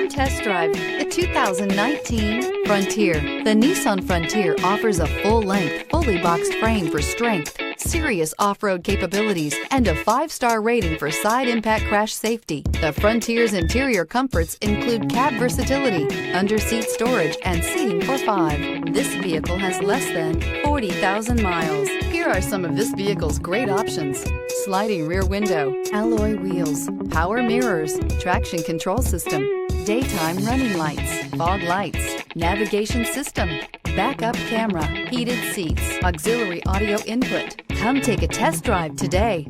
Come test drive the 2019 Frontier. The Nissan Frontier offers a full-length, fully boxed frame for strength, serious off-road capabilities, and a 5-star rating for side impact crash safety. The Frontier's interior comforts include cab versatility, under-seat storage, and seating for 5. This vehicle has less than 40,000 miles. Here are some of this vehicle's great options: sliding rear window, alloy wheels, power mirrors, traction control system, daytime running lights, fog lights, navigation system, backup camera, heated seats, auxiliary audio input. Come take a test drive today.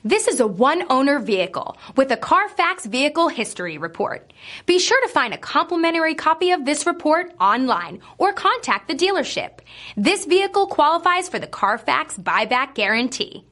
This is a one-owner vehicle with a Carfax Vehicle History Report. Be sure to find a complimentary copy of this report online or contact the dealership. This vehicle qualifies for the Carfax Buyback Guarantee.